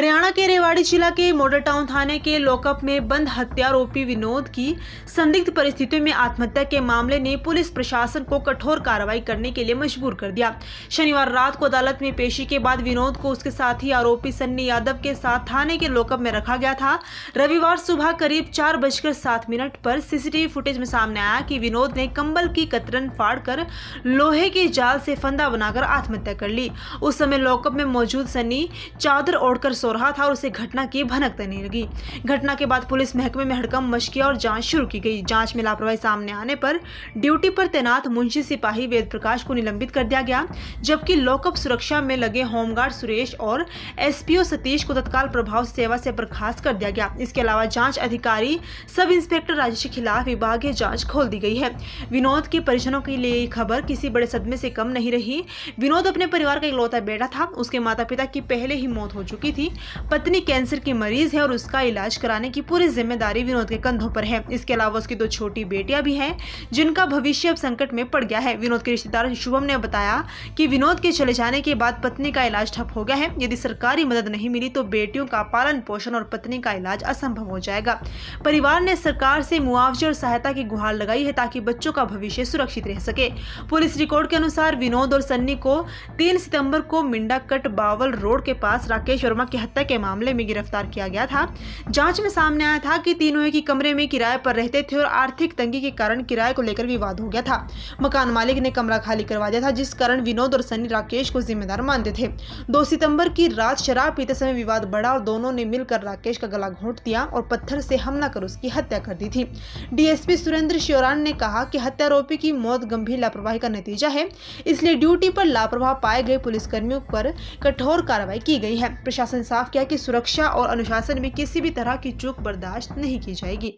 हरियाणा के रेवाड़ी जिला के मॉडल टाउन थाने के लॉकअप में बंद हत्यारोपी विनोद की संदिग्ध परिस्थितियों में आत्महत्या के मामले ने पुलिस प्रशासन को कठोर कार्रवाई करने के लिए मजबूर कर दिया। शनिवार रात को अदालत में पेशी के बाद विनोद को उसके साथी आरोपी सन्नी यादव के साथ थाने के लॉकअप में रखा गया था। रविवार सुबह करीब 4:07 पर सीसीटीवी फुटेज में सामने आया कि विनोद ने कंबल की कतरन फाड़कर लोहे के जाल से फंदा बनाकर आत्महत्या कर ली। उस समय लॉकअप में मौजूद सन्नी चादर ओढ़कर सो रहा था और उसे घटना की भनक तकने लगी। घटना के बाद पुलिस महकमे में हड़कंप मच गया और जांच शुरू की गई। जांच में लापरवाही सामने आने पर ड्यूटी पर तैनात मुंशी सिपाही वेद प्रकाश को निलंबित कर दिया गया, जबकि लॉकअप सुरक्षा में लगे होमगार्ड सुरेश और एसपीओ सतीश को तत्काल प्रभाव से सेवा से बर्खास्त कर दिया गया। इसके अलावा जांच अधिकारी सब इंस्पेक्टर राजेश के खिलाफ विभागीय जांच खोल दी गई है। विनोद के परिजनों के लिए ये खबर किसी बड़े सदमे से कम नहीं रही। विनोद अपने परिवार का इकलौता बेटा था। उसके माता पिता की पहले ही मौत हो चुकी थी। पत्नी कैंसर की मरीज है और उसका इलाज कराने की पूरी जिम्मेदारी विनोद के कंधों पर है। इसके अलावा उसकी 2 छोटी बेटियां भी हैं जिनका भविष्य अब संकट में पड़ गया है। विनोद के रिश्तेदार शुभम ने बताया कि विनोद के चले जाने के बाद पत्नी का इलाज ठप हो गया है। यदि सरकारी मदद नहीं मिली तो बेटियों का पालन पोषण और पत्नी का इलाज असंभव हो जाएगा। परिवार ने सरकार से मुआवजे और सहायता की गुहार लगाई है ताकि बच्चों का भविष्य सुरक्षित रह सके। पुलिस रिकॉर्ड के अनुसार विनोद और सन्नी को 3 सितंबर को मिंडा कट बावल रोड के पास राकेश वर्मा की हत्या के मामले में गिरफ्तार किया गया था। जांच में सामने आया था कि तीनों एक ही कमरे में किराए पर रहते थे और आर्थिक तंगी के कारण किराए को लेकर विवाद हो गया था। मकान मालिक ने कमरा खाली करवा दिया था, जिस कारण विनोद और सन्नी राकेश को जिम्मेदार मानते थे। 2 सितंबर की रात शराब पीते समय विवाद बढ़ा और दोनों ने मिलकर राकेश का गला घोंट दिया और पत्थर से हमला कर उसकी हत्या कर दी थी। डीएसपी सुरेंद्र श्योरान ने कहा कि हत्यारोपी की मौत गंभीर लापरवाही का नतीजा है, इसलिए ड्यूटी पर लापरवाह पाए गए पुलिसकर्मियों पर कठोर कार्रवाई की गई है। प्रशासन ने साफ किया कि सुरक्षा और अनुशासन में किसी भी तरह की चूक बर्दाश्त नहीं की जाएगी।